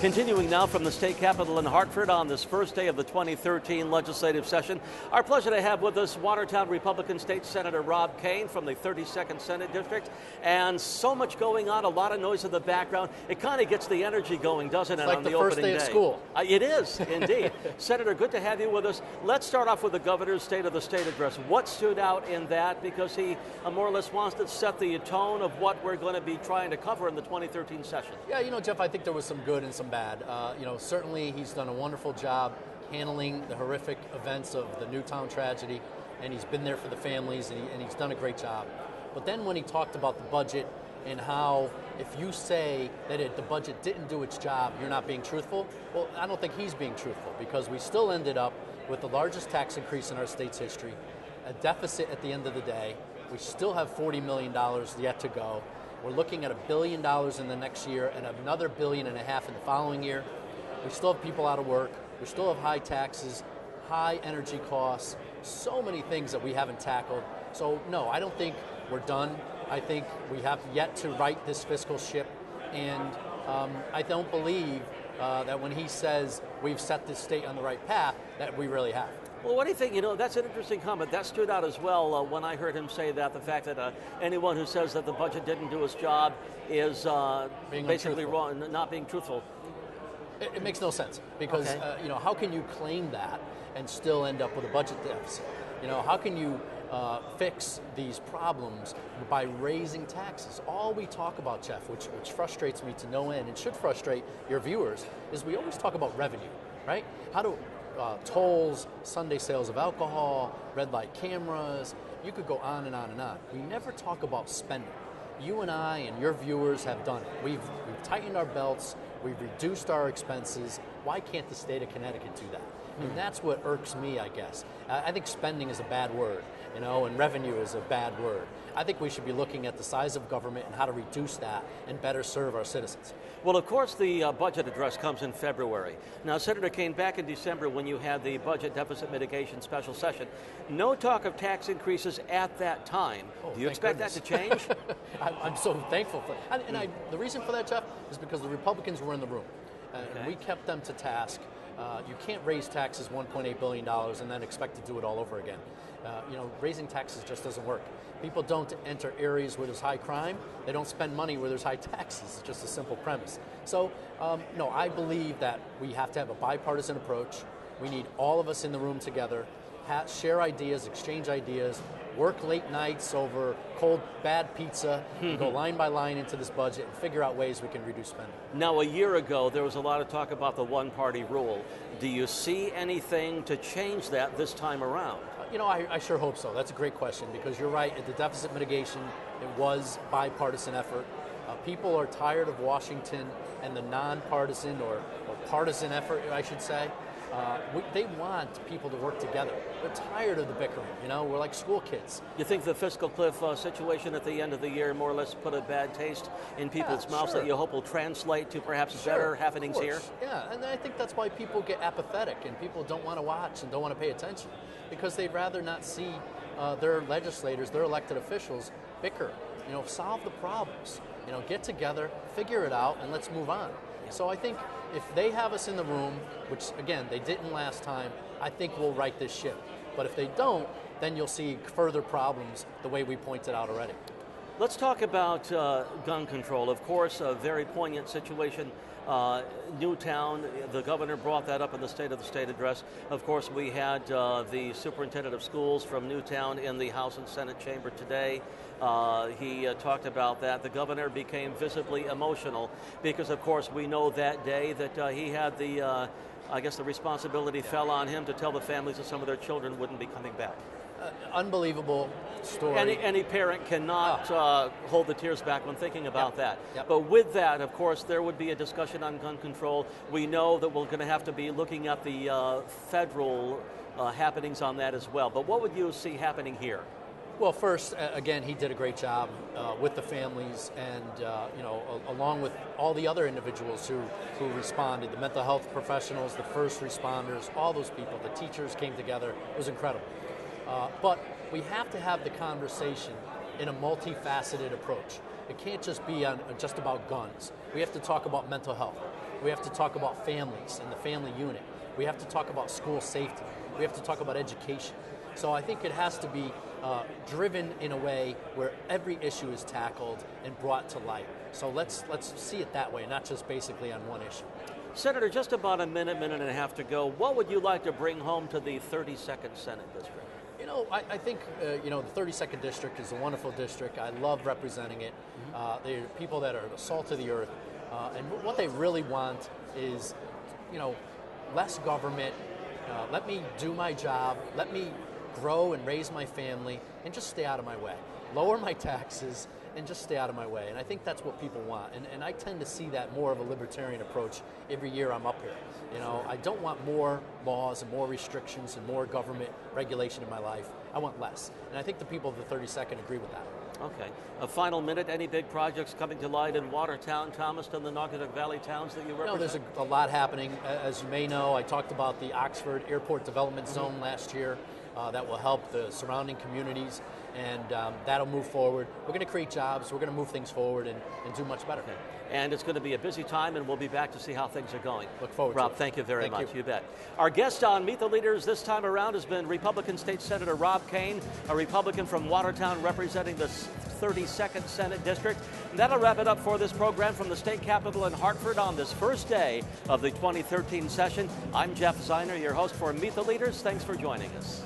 Continuing now from the state capitol in Hartford on this first day of the 2013 legislative session, our pleasure to have with us Watertown Republican State Senator Rob Kane from the 32nd Senate District. And so much going on, a lot of noise in the background. It kind of gets the energy going, doesn't it, it's like on the first opening day of school. It is, indeed. Senator, good to have you with us. Let's start off with the governor's State of the State address. What stood out in that? Because he more or less wants to set the tone of what we're going to be trying to cover in the 2013 session. Yeah, Jeff, I think there was some good and some bad. Certainly he's done a wonderful job handling the horrific events of the Newtown tragedy, and he's been there for the families, and he's done a great job. But then when he talked about the budget and how if you say that the budget didn't do its job, you're not being truthful, well, I don't think he's being truthful, because we still ended up with the largest tax increase in our state's history, a deficit at the end of the day. We still have $40 million yet to go. We're looking at $1 billion in the next year and another $1.5 billion in the following year. We still have people out of work. We still have high taxes, high energy costs, so many things that we haven't tackled. So no, I don't think we're done. I think we have yet to right this fiscal ship, and I don't believe that when he says we've set this state on the right path, that we really have. Well, what do you think? That's an interesting comment. That stood out as well when I heard him say that, the fact that anyone who says that the budget didn't do its job is basically wrong, not being truthful. It makes no sense, because okay. How can you claim that and still end up with a budget deficit? How can you fix these problems by raising taxes? All we talk about, Jeff, which frustrates me to no end and should frustrate your viewers, is we always talk about revenue, right? How do tolls, Sunday sales of alcohol, red light cameras, you could go on and on and on. We never talk about spending. You and I and your viewers have done it. We've tightened our belts, we've reduced our expenses. Why can't the state of Connecticut do that? And that's what irks me, I guess. I think spending is a bad word, and revenue is a bad word. I think we should be looking at the size of government and how to reduce that and better serve our citizens. Well, of course, the budget address comes in February. Now, Senator Kane, back in December when you had the budget deficit mitigation special session, no talk of tax increases at that time. Do you expect that to change? I'm so thankful for it. And the reason for that, Jeff, is because the Republicans were in the room. And we kept them to task. You can't raise taxes $1.8 billion and then expect to do it all over again. Raising taxes just doesn't work. People don't enter areas where there's high crime. They don't spend money where there's high taxes. It's just a simple premise. So, no, I believe that we have to have a bipartisan approach. We need all of us in the room together, share ideas, exchange ideas, work late nights over cold, bad pizza, and go line by line into this budget and figure out ways we can reduce spending. Now, a year ago, there was a lot of talk about the one-party rule. Do you see anything to change that this time around? I sure hope so. That's a great question, because you're right. At the deficit mitigation, it was bipartisan effort. People are tired of Washington and the nonpartisan or partisan effort, I should say. They want people to work together. They're tired of the bickering. We're like school kids. You think the fiscal cliff situation at the end of the year more or less put a bad taste in people's mouths that you hope will translate to perhaps better happenings here? Yeah, and I think that's why people get apathetic and people don't want to watch and don't want to pay attention, because they'd rather not see their legislators, their elected officials bicker. Solve the problems. Get together, figure it out, and let's move on. So I think if they have us in the room, which again, they didn't last time, I think we'll right this ship. But if they don't, then you'll see further problems the way we pointed out already. Let's talk about gun control. Of course, a very poignant situation. Newtown, the governor brought that up in the State of the State address. Of course, we had the superintendent of schools from Newtown in the House and Senate chamber today. He talked about that. The governor became visibly emotional because, of course, we know that day that he had the, the responsibility fell on him to tell the families that some of their children wouldn't be coming back. Unbelievable story. Any parent cannot hold the tears back when thinking about that. Yep. But with that, of course, there would be a discussion on gun control. We know that we're going to have to be looking at the federal happenings on that as well. But what would you see happening here? Well, first, again, he did a great job with the families and, along with all the other individuals who responded, the mental health professionals, the first responders, all those people, the teachers came together. It was incredible. But we have to have the conversation in a multifaceted approach. It can't just be just about guns. We have to talk about mental health. We have to talk about families and the family unit. We have to talk about school safety. We have to talk about education. So I think it has to be driven in a way where every issue is tackled and brought to light. So let's see it that way, not just basically on one issue. Senator, just about a minute and a half to go. What would you like to bring home to the 32nd Senate District? You know, I think, the 32nd District is a wonderful district. I love representing it. They're people that are the salt of the earth. And what they really want is, less government. Let me do my job. Let me grow and raise my family and just stay out of my way. Lower my taxes and just stay out of my way. And I think that's what people want. And I tend to see that more of a libertarian approach every year I'm up here. I don't want more laws and more restrictions and more government regulation in my life. I want less. And I think the people of the 32nd agree with that. Okay. A final minute, any big projects coming to light in Watertown, Thomaston, the Naugatuck Valley towns that you represent? There's a lot happening. As you may know, I talked about the Oxford Airport Development Zone last year. That will help the surrounding communities, and that'll move forward. We're going to create jobs, we're going to move things forward and do much better. Okay. And it's going to be a busy time, and we'll be back to see how things are going. Look forward to it. Rob, thank you very much. You. You bet. Our guest on Meet the Leaders this time around has been Republican State Senator Rob Kane, a Republican from Watertown representing the 32nd Senate District. And that'll wrap it up for this program from the state capitol in Hartford on this first day of the 2013 session. I'm Jeff Zeiner, your host for Meet the Leaders. Thanks for joining us.